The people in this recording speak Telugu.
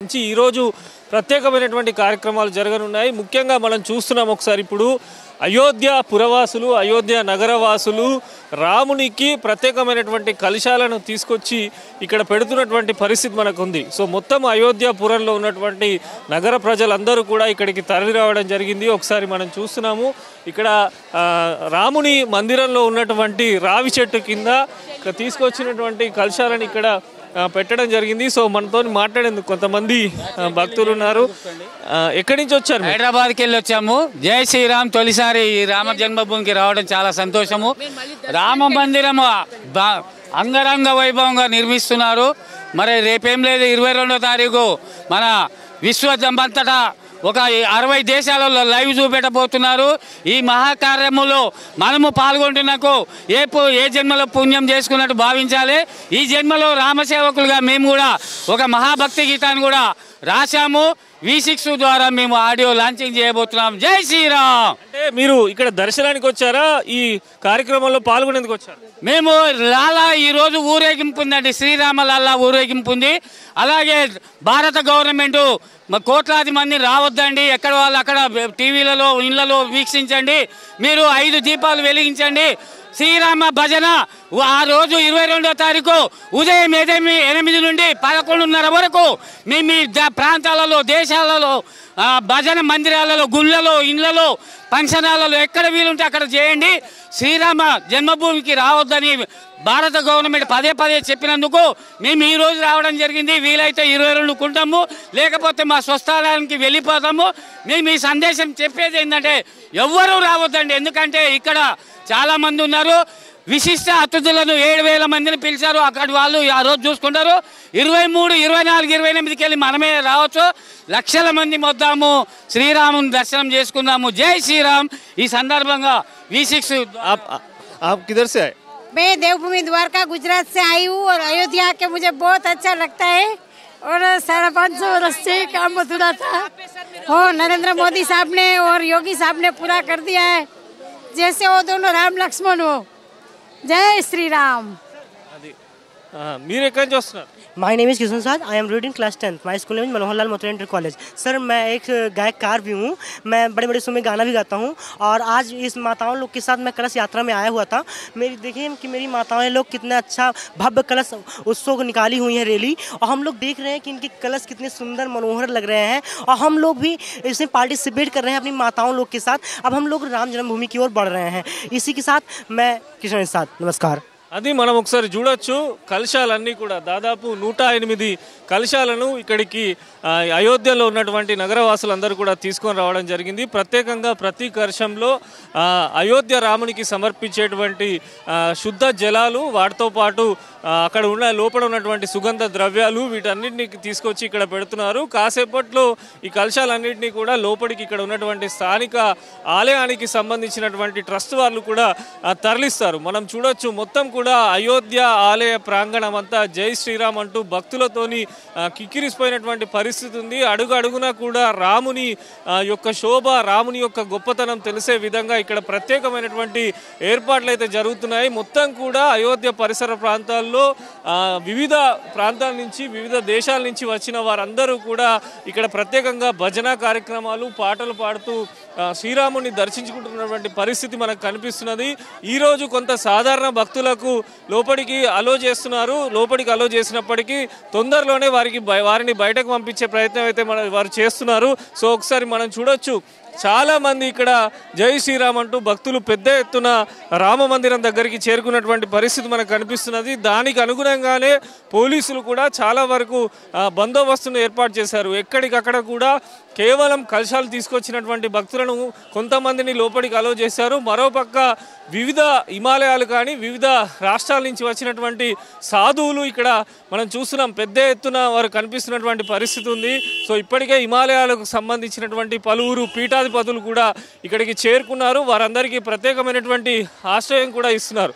నుంచి ఈరోజు ప్రత్యేకమైనటువంటి కార్యక్రమాలు జరగనున్నాయి. ముఖ్యంగా మనం చూస్తున్నాం ఒకసారి ఇప్పుడు అయోధ్య పురవాసులు, అయోధ్య నగరవాసులు రామునికి ప్రత్యేకమైనటువంటి కలశాలను తీసుకొచ్చి ఇక్కడ పెడుతున్నటువంటి పరిస్థితి మనకు ఉంది. సో మొత్తం అయోధ్య పురంలో ఉన్నటువంటి నగర ప్రజలందరూ కూడా ఇక్కడికి తరలి రావడం జరిగింది. ఒకసారి మనం చూస్తున్నాము ఇక్కడ రాముని మందిరంలో ఉన్నటువంటి రావి చెట్టు కింద తీసుకొచ్చినటువంటి కలశాలను ఇక్కడ పెట్టడం జరిగింది. సో మనతో మాట్లాడేందుకు కొంతమంది భక్తులు ఉన్నారు. ఎక్కడి నుంచి వచ్చారు? హైదరాబాద్కి వెళ్ళి వచ్చాము. జై శ్రీరామ్. తొలిసారి ఈ రామ జన్మభూమికి రావడం చాలా సంతోషము. రామ మందిరము అంగరంగ వైభవంగా నిర్మిస్తున్నారు. మరి రేపేం లేదు, 22వ తారీఖు మన విశ్వమంతటా ఒక 60 దేశాలలో లైవ్ చూపెట్టబోతున్నారు. ఈ మహాకార్యములో మనము పాల్గొంటున్నకు ఏ జన్మలో పుణ్యం చేసుకున్నట్టు భావించాలి. ఈ జన్మలో రామసేవకులుగా మేము కూడా ఒక మహాభక్తి గీతాన్ని కూడా రాశాము. V6 ద్వారా మేము ఆడియో లాంచింగ్ చేయబోతున్నాం. జై శ్రీరామ్. అంటే మీరు ఇక్కడ దర్శనానికి వచ్చారా, ఈ కార్యక్రమంలో పాల్గొనేందుకు వచ్చారు? మేము లాలా ఈరోజు ఊరేగింపు ఉందండి, శ్రీరామ లాలా ఊరేగింపు ఉంది. అలాగే భారత గవర్నమెంట్ కోట్లాది మంది రావద్దండి, ఎక్కడ వాళ్ళు అక్కడ టీవీలలో ఇళ్లలో వీక్షించండి, మీరు 5 దీపాలు వెలిగించండి. శ్రీరామ భజన ఆ రోజు 22వ తారీఖు ఉదయం 8 నుండి 11:30 వరకు మీ ప్రాంతాలలో, దేశాలలో, భజన మందిరాలలో, గుళ్ళలో, ఇళ్లలో, ఫంక్షనాలలో ఎక్కడ వీలుంటే అక్కడ చేయండి. శ్రీరామ జన్మభూమికి రావద్దని భారత గవర్నమెంట్ పదే చెప్పినందుకు మేము ఈరోజు రావడం జరిగింది. వీలైతే 22 కుంటాము, లేకపోతే మా స్వస్థలానికి వెళ్ళిపోతాము. మేము ఈ సందేశం చెప్పేది ఏంటంటే ఎవ్వరూ రావద్దండి. ఎందుకంటే ఇక్కడ చాలా మంది ఉన్నారు. విశిష్ట అతిథులను 7,000 మందిని పిలిచారు. అక్కడ వాళ్ళు ఆ రోజు చూసుకుంటారు. 23, 24, 28కి వెళ్ళి మనమే రావచ్చు. లక్షల మంది మొత్తాము శ్రీరాముని దర్శనం చేసుకుందాము. జై శ్రీరామ్. ఈ సందర్భంగా V6 किधर से आए? मैं देवभूमि द्वारका गुजरात से आई हूँ और अयोध्या के मुझे बहुत अच्छा लगता है और 550 वर्ष से काम अधूरा था और नरेंद्र मोदी साहब ने और योगी साहब ने पूरा कर दिया है, जैसे वो दोनों राम लक्ष्मण हो. जय श्री राम. మీరు ఎక్కడి నుంచి వస్తున్నారు? My name is Kishan Saj. I am reading class 10. My school name Manohar Lal Motiya inter college. Sir मैं एक गायककार भी हूँ. मैं बड़े बड़े शो में गाना भी गाता हूँ और आज इस माताओं लोग के साथ मैं कलश यात्रा में आया हुआ था. देखिए कि मेरी माताएं लोग कितना अच्छा भव्य कलश उत्सव को निकाली हुई हैं रैली, और हम लोग देख रहे हैं कि इनके कलश कितने सुंदर मनोहर लग रहे हैं और हम लोग भी इसमें पार्टिसिपेट कर रहे हैं अपनी माताओं लोग के साथ. अब हम लोग राम जन्मभूमि की ओर बढ़ रहे हैं. इसी के साथ मैं किशन साज. नमस्कार. అది మనం ఒకసారి చూడొచ్చు. కలశాలన్నీ కూడా దాదాపు 108 కలశాలను ఇక్కడికి అయోధ్యలో ఉన్నటువంటి నగరవాసులందరూ కూడా తీసుకొని రావడం జరిగింది. ప్రత్యేకంగా ప్రతి కలశంలో అయోధ్య రామునికి సమర్పించేటువంటి శుద్ధ జలాలు, వాటితో పాటు అక్కడ ఉన్న లోపల ఉన్నటువంటి సుగంధ ద్రవ్యాలు, వీటన్నిటిని తీసుకొచ్చి ఇక్కడ పెడుతున్నారు. కాసేపట్లో ఈ కలశాలన్నింటినీ కూడా లోపలికి ఇక్కడ ఉన్నటువంటి స్థానిక ఆలయానికి సంబంధించినటువంటి ట్రస్ట్ వాళ్ళు కూడా తరలిస్తారు. మనం చూడొచ్చు మొత్తం కూడా అయోధ్య ఆలయ ప్రాంగణం అంతా జై శ్రీరామ్ అంటూ భక్తులతోని కిక్కిరిసిపోయినటువంటి పరిస్థితి ఉంది. అడుగు అడుగునా కూడా రాముని యొక్క శోభ, రాముని యొక్క గొప్పతనం తెలిసే విధంగా ఇక్కడ ప్రత్యేకమైనటువంటి ఏర్పాట్లు అయితే జరుగుతున్నాయి. మొత్తం కూడా అయోధ్య పరిసర ప్రాంతాల్లో వివిధ ప్రాంతాల నుంచి, వివిధ దేశాల నుంచి వచ్చిన వారందరూ కూడా ఇక్కడ ప్రత్యేకంగా భజన కార్యక్రమాలు, పాటలు పాడుతూ శ్రీరాముని దర్శించుకుంటున్నటువంటి పరిస్థితి మనకు కనిపిస్తున్నది. ఈరోజు కొంత సాధారణ భక్తులకు లోపలికి అలో చేస్తున్నారు. లోపలికి అలో చేసినప్పటికీ తొందరలోనే వారిని బయటకు పంపించే ప్రయత్నం అయితే వారు చేస్తున్నారు. సో ఒకసారి మనం చూడొచ్చు, చాలా మంది ఇక్కడ జై శ్రీరామ్ అంటూ భక్తులు పెద్ద ఎత్తున రామ మందిరం దగ్గరికి చేరుకున్నటువంటి పరిస్థితి మనకు కనిపిస్తున్నది. దానికి అనుగుణంగానే పోలీసులు కూడా చాలా వరకు బందోబస్తును ఏర్పాటు చేశారు. ఎక్కడికక్కడ కూడా కేవలం కలశాలు తీసుకొచ్చినటువంటి భక్తులను కొంతమందిని లోపలికి అలో చేశారు. మరోపక్క వివిధ హిమాలయాలు కానీ వివిధ రాష్ట్రాల నుంచి వచ్చినటువంటి సాధువులు ఇక్కడ మనం చూస్తున్నాం, పెద్ద ఎత్తున వారు కనిపిస్తున్నటువంటి పరిస్థితి ఉంది. సో ఇప్పటికే హిమాలయాలకు సంబంధించినటువంటి పలువురు పీఠాధిపతులు కూడా ఇక్కడికి చేరుకున్నారు. వారందరికీ ప్రత్యేకమైనటువంటి ఆశ్రయం కూడా ఇస్తున్నారు.